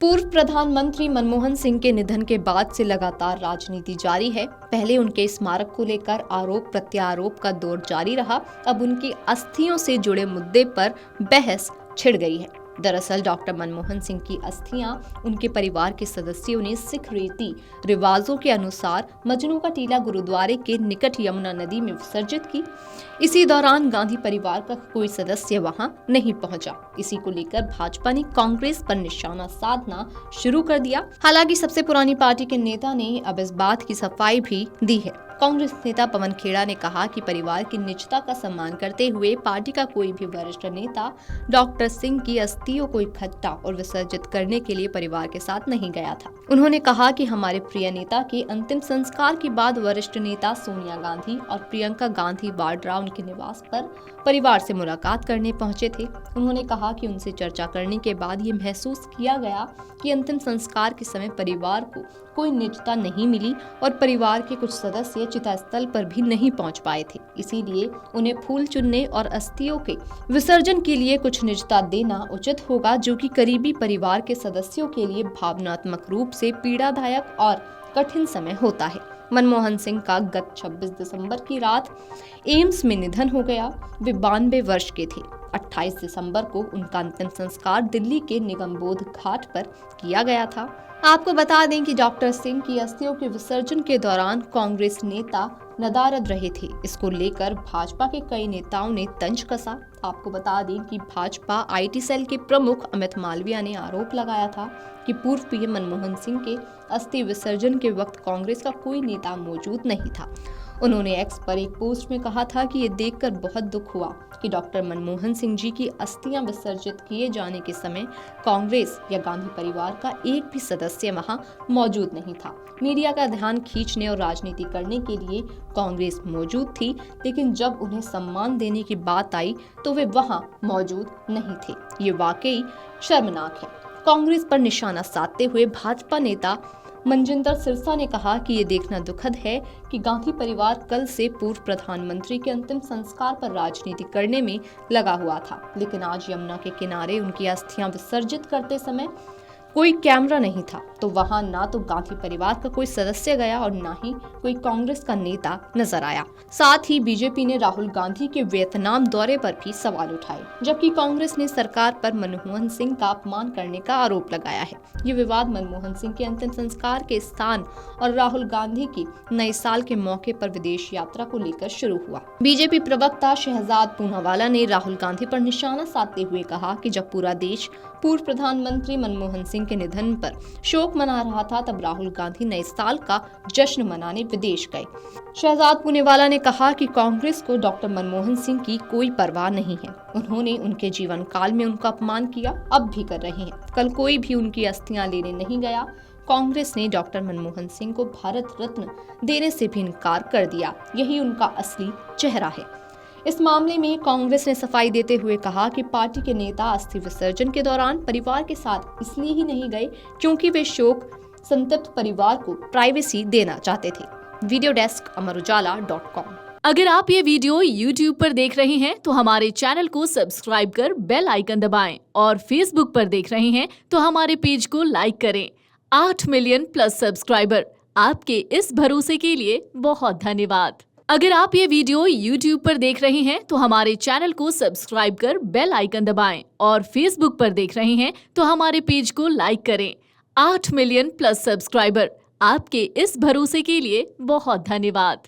पूर्व प्रधानमंत्री मनमोहन सिंह के निधन के बाद से लगातार राजनीति जारी है। पहले उनके स्मारक को लेकर आरोप प्रत्यारोप का दौर जारी रहा। अब उनकी अस्थियों से जुड़े मुद्दे पर बहस छिड़ गई है। दरअसल डॉक्टर मनमोहन सिंह की अस्थियां उनके परिवार के सदस्यों ने सिख रीति रिवाजों के अनुसार मजनू का टीला गुरुद्वारे के निकट यमुना नदी में विसर्जित की। इसी दौरान गांधी परिवार का कोई सदस्य वहां नहीं पहुंचा। इसी को लेकर भाजपा ने कांग्रेस पर निशाना साधना शुरू कर दिया। हालांकि सबसे पुरानी पार्टी के नेता ने अब इस बात की सफाई भी दी है। कांग्रेस नेता पवन खेड़ा ने कहा कि परिवार की निजता का सम्मान करते हुए पार्टी का कोई भी वरिष्ठ नेता डॉक्टर सिंह की अस्थियों को इकट्ठा और विसर्जित करने के लिए परिवार के साथ नहीं गया था। उन्होंने कहा कि हमारे प्रिय नेता के अंतिम संस्कार के बाद वरिष्ठ नेता सोनिया गांधी और प्रियंका गांधी वाड्रा उनके निवास पर परिवार से मुलाकात करने पहुंचे थे। उन्होंने कहा कि उनसे चर्चा करने के बाद ये महसूस किया गया कि अंतिम संस्कार के समय परिवार को कोई निजता नहीं मिली और परिवार के कुछ सदस्य चिता स्थल पर भी नहीं पहुंच पाए थे। इसीलिए उन्हें फूल चुनने और अस्थियों के विसर्जन के लिए कुछ निजता देना उचित होगा, जो कि करीबी परिवार के सदस्यों के लिए भावनात्मक रूप से पीड़ादायक और कठिन समय होता है। मनमोहन सिंह का गत 26 दिसंबर की रात एम्स में निधन हो गया। वे 92 वर्ष के थे। 28 दिसंबर को उनका अंतिम संस्कार दिल्ली के निगमबोध घाट पर किया गया था। आपको बता दें कि डॉक्टर सिंह की अस्थियों के विसर्जन के दौरान कांग्रेस नेता नदारद रहे थे। इसको लेकर भाजपा के कई नेताओं ने तंज कसा। आपको बता दें कि भाजपा आईटी सेल के प्रमुख अमित मालविया ने आरोप लगाया था कि पूर्व पीएम मनमोहन सिंह के अस्थि विसर्जन के वक्त कांग्रेस का कोई नेता मौजूद नहीं था। उन्होंने एक्स पर एक पोस्ट में कहा था कि ये देखकर बहुत दुख हुआ कि डॉक्टर मनमोहन सिंह जी की अस्थियां विसर्जित किए जाने के समय कांग्रेस या गांधी परिवार का एक भी सदस्य वहां मौजूद नहीं था। मीडिया का ध्यान खींचने और राजनीति करने के लिए कांग्रेस मौजूद थी, लेकिन जब उन्हें सम्मान देने की बात आई तो वे वहां मौजूद नहीं थे। ये वाकई शर्मनाक है। कांग्रेस पर निशाना साधते हुए भाजपा नेता मनजिंदर सिरसा ने कहा कि ये देखना दुखद है कि गांधी परिवार कल से पूर्व प्रधानमंत्री के अंतिम संस्कार पर राजनीति करने में लगा हुआ था, लेकिन आज यमुना के किनारे उनकी अस्थियां विसर्जित करते समय कोई कैमरा नहीं था, तो वहां ना तो गांधी परिवार का कोई सदस्य गया और ना ही कोई कांग्रेस का नेता नजर आया। साथ ही बीजेपी ने राहुल गांधी के वियतनाम दौरे पर भी सवाल उठाए, जबकि कांग्रेस ने सरकार पर मनमोहन सिंह का अपमान करने का आरोप लगाया है। ये विवाद मनमोहन सिंह के अंतिम संस्कार के स्थान और राहुल गांधी की नए साल के मौके पर विदेश यात्रा को लेकर शुरू हुआ। बीजेपी प्रवक्ता शहजाद पूनावाला ने राहुल गांधी पर निशाना साधते हुए कहा कि जब पूरा देश पूर्व प्रधानमंत्री मनमोहन सिंह के निधन पर शोक मना रहा था, तब राहुल गांधी नए साल का जश्न मनाने विदेश गए। शहजाद पूनावाला ने कहा कि कांग्रेस को डॉक्टर मनमोहन सिंह की कोई परवाह नहीं है। उन्होंने उनके जीवन काल में उनका अपमान किया, अब भी कर रहे हैं। कल कोई भी उनकी अस्थियां लेने नहीं गया। कांग्रेस ने डॉक्टर मनमोहन सिंह को भारत रत्न देने से भी इनकार कर दिया। यही उनका असली चेहरा है। इस मामले में कांग्रेस ने सफाई देते हुए कहा कि पार्टी के नेता अस्थि विसर्जन के दौरान परिवार के साथ इसलिए ही नहीं गए क्योंकि वे शोक संतप्त परिवार को प्राइवेसी देना चाहते थे। Video desk amarujala.com। अगर आप ये वीडियो YouTube पर देख रहे हैं तो हमारे चैनल को सब्सक्राइब कर बेल आइकन दबाएं और Facebook पर देख रहे हैं तो हमारे पेज को लाइक करें। 8 मिलियन प्लस सब्सक्राइबर, आपके इस भरोसे के लिए बहुत धन्यवाद। अगर आप ये वीडियो YouTube पर देख रहे हैं तो हमारे चैनल को सब्सक्राइब कर बेल आइकन दबाएं और Facebook पर देख रहे हैं तो हमारे पेज को लाइक करें। 8 मिलियन प्लस सब्सक्राइबर, आपके इस भरोसे के लिए बहुत धन्यवाद।